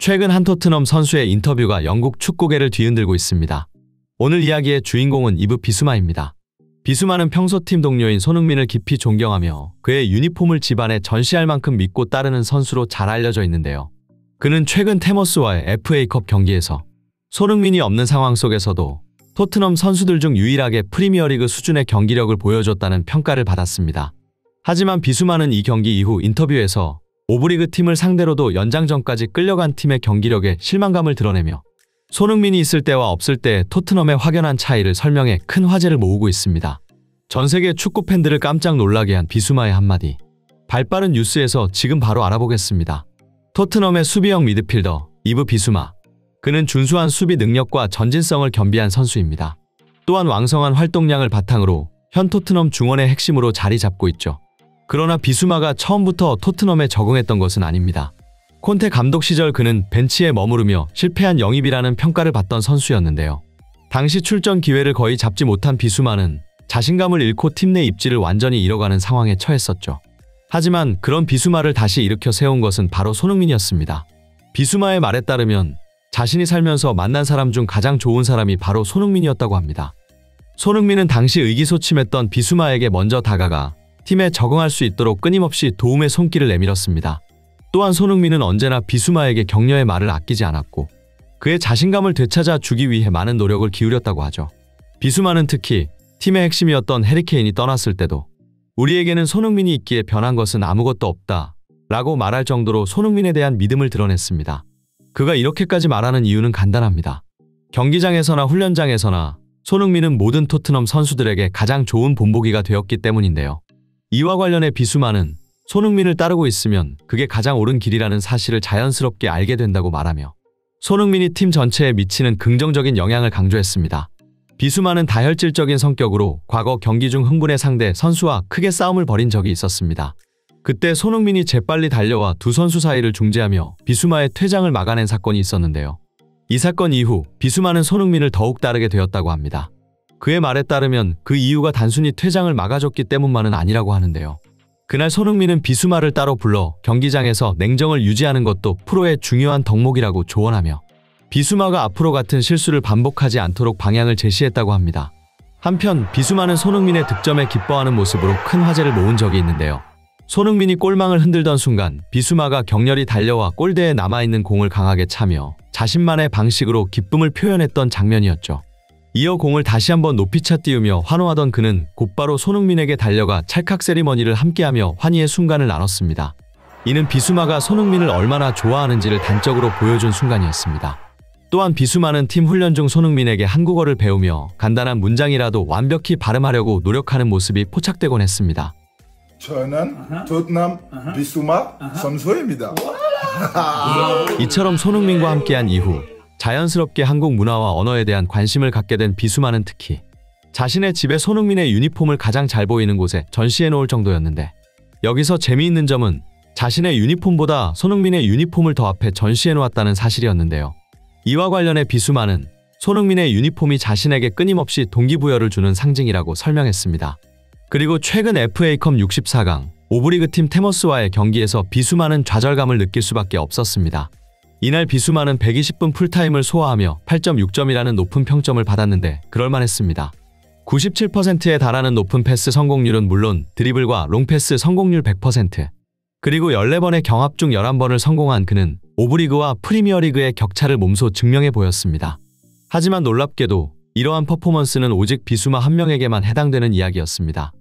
최근 한 토트넘 선수의 인터뷰가 영국 축구계를 뒤흔들고 있습니다. 오늘 이야기의 주인공은 이브 비수마입니다. 비수마는 평소 팀 동료인 손흥민을 깊이 존경하며 그의 유니폼을 집안에 전시할 만큼 믿고 따르는 선수로 잘 알려져 있는데요. 그는 최근 테머스와의 FA컵 경기에서 손흥민이 없는 상황 속에서도 토트넘 선수들 중 유일하게 프리미어리그 수준의 경기력을 보여줬다는 평가를 받았습니다. 하지만 비수마는 이 경기 이후 인터뷰에서 오브리그 팀을 상대로도 연장전까지 끌려간 팀의 경기력에 실망감을 드러내며 손흥민이 있을 때와 없을 때의 토트넘의 확연한 차이를 설명해 큰 화제를 모으고 있습니다. 전 세계 축구 팬들을 깜짝 놀라게 한 비수마의 한마디. 발빠른 뉴스에서 지금 바로 알아보겠습니다. 토트넘의 수비형 미드필더 이브 비수마. 그는 준수한 수비 능력과 전진성을 겸비한 선수입니다. 또한 왕성한 활동량을 바탕으로 현 토트넘 중원의 핵심으로 자리 잡고 있죠. 그러나 비수마가 처음부터 토트넘에 적응했던 것은 아닙니다. 콘테 감독 시절 그는 벤치에 머무르며 실패한 영입이라는 평가를 받던 선수였는데요. 당시 출전 기회를 거의 잡지 못한 비수마는 자신감을 잃고 팀 내 입지를 완전히 잃어가는 상황에 처했었죠. 하지만 그런 비수마를 다시 일으켜 세운 것은 바로 손흥민이었습니다. 비수마의 말에 따르면 자신이 살면서 만난 사람 중 가장 좋은 사람이 바로 손흥민이었다고 합니다. 손흥민은 당시 의기소침했던 비수마에게 먼저 다가가 팀에 적응할 수 있도록 끊임없이 도움의 손길을 내밀었습니다. 또한 손흥민은 언제나 비수마에게 격려의 말을 아끼지 않았고 그의 자신감을 되찾아 주기 위해 많은 노력을 기울였다고 하죠. 비수마는 특히 팀의 핵심이었던 해리케인이 떠났을 때도 우리에게는 손흥민이 있기에 변한 것은 아무것도 없다 라고 말할 정도로 손흥민에 대한 믿음을 드러냈습니다. 그가 이렇게까지 말하는 이유는 간단합니다. 경기장에서나 훈련장에서나 손흥민은 모든 토트넘 선수들에게 가장 좋은 본보기가 되었기 때문인데요. 이와 관련해 비수마는 손흥민을 따르고 있으면 그게 가장 옳은 길이라는 사실을 자연스럽게 알게 된다고 말하며 손흥민이 팀 전체에 미치는 긍정적인 영향을 강조했습니다. 비수마는 다혈질적인 성격으로 과거 경기 중 흥분의 상대 선수와 크게 싸움을 벌인 적이 있었습니다. 그때 손흥민이 재빨리 달려와 두 선수 사이를 중재하며 비수마의 퇴장을 막아낸 사건이 있었는데요. 이 사건 이후 비수마는 손흥민을 더욱 따르게 되었다고 합니다. 그의 말에 따르면 그 이유가 단순히 퇴장을 막아줬기 때문만은 아니라고 하는데요. 그날 손흥민은 비수마를 따로 불러 경기장에서 냉정을 유지하는 것도 프로의 중요한 덕목이라고 조언하며 비수마가 앞으로 같은 실수를 반복하지 않도록 방향을 제시했다고 합니다. 한편 비수마는 손흥민의 득점에 기뻐하는 모습으로 큰 화제를 모은 적이 있는데요. 손흥민이 골망을 흔들던 순간 비수마가 격렬히 달려와 골대에 남아있는 공을 강하게 차며 자신만의 방식으로 기쁨을 표현했던 장면이었죠. 이어 공을 다시 한번 높이 차 띄우며 환호하던 그는 곧바로 손흥민에게 달려가 찰칵 세리머니를 함께하며 환희의 순간을 나눴습니다. 이는 비수마가 손흥민을 얼마나 좋아하는지를 단적으로 보여준 순간이었습니다. 또한 비수마는 팀 훈련 중 손흥민에게 한국어를 배우며 간단한 문장이라도 완벽히 발음하려고 노력하는 모습이 포착되곤 했습니다. 저는 토트넘 비수마 선수입니다. 이처럼 손흥민과 함께한 이후 자연스럽게 한국 문화와 언어에 대한 관심을 갖게 된 비수마는 특히 자신의 집에 손흥민의 유니폼을 가장 잘 보이는 곳에 전시해 놓을 정도였는데 여기서 재미있는 점은 자신의 유니폼보다 손흥민의 유니폼을 더 앞에 전시해 놓았다는 사실이었는데요. 이와 관련해 비수마는 손흥민의 유니폼이 자신에게 끊임없이 동기부여를 주는 상징이라고 설명했습니다. 그리고 최근 FA컵 64강 오브리그 팀 테머스와의 경기에서 비수마는 좌절감을 느낄 수밖에 없었습니다. 이날 비수마는 120분 풀타임을 소화하며 8.6점이라는 높은 평점을 받았는데 그럴만했습니다. 97%에 달하는 높은 패스 성공률은 물론 드리블과 롱패스 성공률 100%, 그리고 14번의 경합 중 11번을 성공한 그는 오브리그와 프리미어리그의 격차를 몸소 증명해 보였습니다. 하지만 놀랍게도 이러한 퍼포먼스는 오직 비수마 한 명에게만 해당되는 이야기였습니다.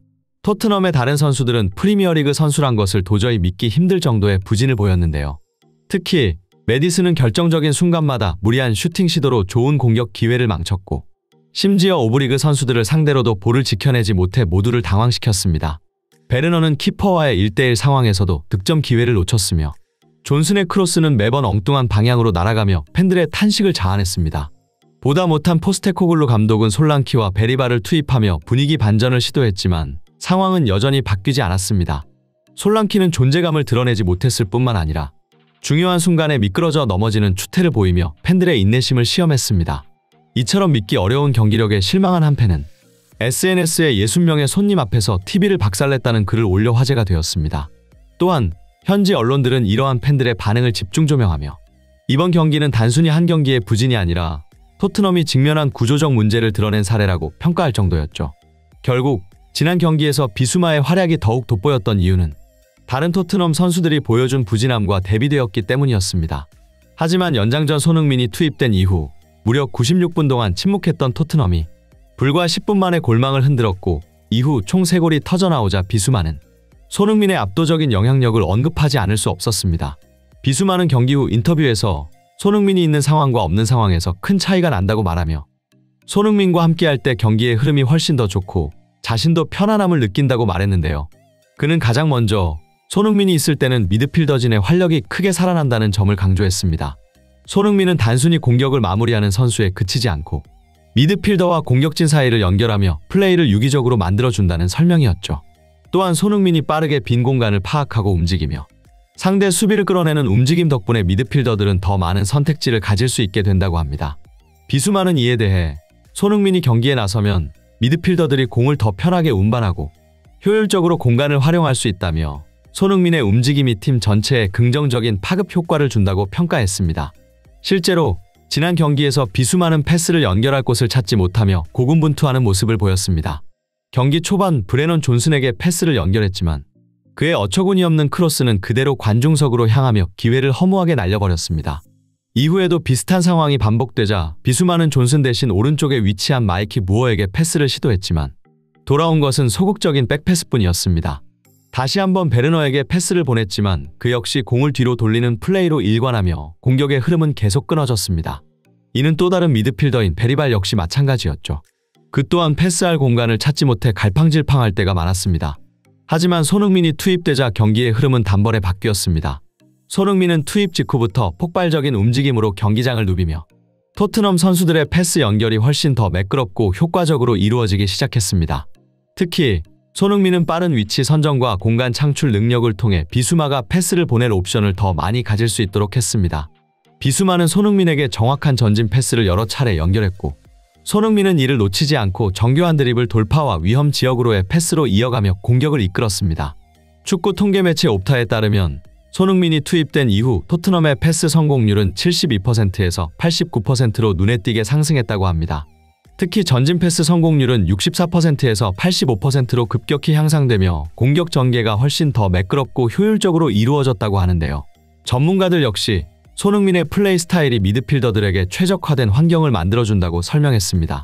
토트넘의 다른 선수들은 프리미어리그 선수란 것을 도저히 믿기 힘들 정도의 부진을 보였는데요. 특히 메디슨은 결정적인 순간마다 무리한 슈팅 시도로 좋은 공격 기회를 망쳤고 심지어 오브리그 선수들을 상대로도 볼을 지켜내지 못해 모두를 당황시켰습니다. 베르너는 키퍼와의 1대1 상황에서도 득점 기회를 놓쳤으며 존슨의 크로스는 매번 엉뚱한 방향으로 날아가며 팬들의 탄식을 자아냈습니다. 보다 못한 포스테코글루 감독은 솔랑키와 베리바를 투입하며 분위기 반전을 시도했지만 상황은 여전히 바뀌지 않았습니다. 솔랑키는 존재감을 드러내지 못했을 뿐만 아니라 중요한 순간에 미끄러져 넘어지는 추태를 보이며 팬들의 인내심을 시험했습니다. 이처럼 믿기 어려운 경기력에 실망한 한 팬은 SNS에 60명의 손님 앞에서 TV를 박살냈다는 글을 올려 화제가 되었습니다. 또한 현지 언론들은 이러한 팬들의 반응을 집중 조명하며 이번 경기는 단순히 한 경기의 부진이 아니라 토트넘이 직면한 구조적 문제를 드러낸 사례라고 평가할 정도였죠. 결국 지난 경기에서 비수마의 활약이 더욱 돋보였던 이유는 다른 토트넘 선수들이 보여준 부진함과 대비되었기 때문이었습니다. 하지만 연장전 손흥민이 투입된 이후 무려 96분 동안 침묵했던 토트넘이 불과 10분 만에 골망을 흔들었고 이후 총 3골이 터져나오자 비수마는 손흥민의 압도적인 영향력을 언급하지 않을 수 없었습니다. 비수마는 경기 후 인터뷰에서 손흥민이 있는 상황과 없는 상황에서 큰 차이가 난다고 말하며 손흥민과 함께할 때 경기의 흐름이 훨씬 더 좋고 자신도 편안함을 느낀다고 말했는데요. 그는 가장 먼저 손흥민이 있을 때는 미드필더진의 활력이 크게 살아난다는 점을 강조했습니다. 손흥민은 단순히 공격을 마무리하는 선수에 그치지 않고 미드필더와 공격진 사이를 연결하며 플레이를 유기적으로 만들어준다는 설명이었죠. 또한 손흥민이 빠르게 빈 공간을 파악하고 움직이며 상대 수비를 끌어내는 움직임 덕분에 미드필더들은 더 많은 선택지를 가질 수 있게 된다고 합니다. 비수마는 이에 대해 손흥민이 경기에 나서면 미드필더들이 공을 더 편하게 운반하고 효율적으로 공간을 활용할 수 있다며 손흥민의 움직임이 팀 전체에 긍정적인 파급 효과를 준다고 평가했습니다. 실제로 지난 경기에서 비수마는 패스를 연결할 곳을 찾지 못하며 고군분투하는 모습을 보였습니다. 경기 초반 브레넌 존슨에게 패스를 연결했지만 그의 어처구니 없는 크로스는 그대로 관중석으로 향하며 기회를 허무하게 날려버렸습니다. 이후에도 비슷한 상황이 반복되자 비수마는 존슨 대신 오른쪽에 위치한 마이키 무어에게 패스를 시도했지만 돌아온 것은 소극적인 백패스뿐이었습니다. 다시 한번 베르너에게 패스를 보냈지만 그 역시 공을 뒤로 돌리는 플레이로 일관하며 공격의 흐름은 계속 끊어졌습니다. 이는 또 다른 미드필더인 베리발 역시 마찬가지였죠. 그 또한 패스할 공간을 찾지 못해 갈팡질팡할 때가 많았습니다. 하지만 손흥민이 투입되자 경기의 흐름은 단번에 바뀌었습니다. 손흥민은 투입 직후부터 폭발적인 움직임으로 경기장을 누비며 토트넘 선수들의 패스 연결이 훨씬 더 매끄럽고 효과적으로 이루어지기 시작했습니다. 특히 손흥민은 빠른 위치 선정과 공간 창출 능력을 통해 비수마가 패스를 보낼 옵션을 더 많이 가질 수 있도록 했습니다. 비수마는 손흥민에게 정확한 전진 패스를 여러 차례 연결했고 손흥민은 이를 놓치지 않고 정교한 드리블 돌파와 위험 지역으로의 패스로 이어가며 공격을 이끌었습니다. 축구 통계 매체 옵타에 따르면 손흥민이 투입된 이후 토트넘의 패스 성공률은 72%에서 89%로 눈에 띄게 상승했다고 합니다. 특히 전진 패스 성공률은 64%에서 85%로 급격히 향상되며 공격 전개가 훨씬 더 매끄럽고 효율적으로 이루어졌다고 하는데요. 전문가들 역시 손흥민의 플레이 스타일이 미드필더들에게 최적화된 환경을 만들어준다고 설명했습니다.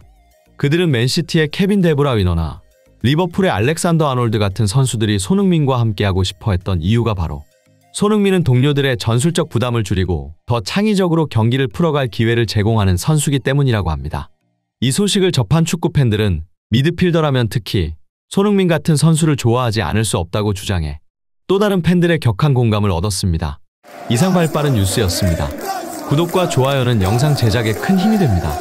그들은 맨시티의 케빈 데브라위너나 리버풀의 알렉산더 아놀드 같은 선수들이 손흥민과 함께하고 싶어 했던 이유가 바로 손흥민은 동료들의 전술적 부담을 줄이고 더 창의적으로 경기를 풀어갈 기회를 제공하는 선수이기 때문이라고 합니다. 이 소식을 접한 축구 팬들은 미드필더라면 특히 손흥민 같은 선수를 좋아하지 않을 수 없다고 주장해 또 다른 팬들의 격한 공감을 얻었습니다. 이상 발빠른 뉴스였습니다. 구독과 좋아요는 영상 제작에 큰 힘이 됩니다.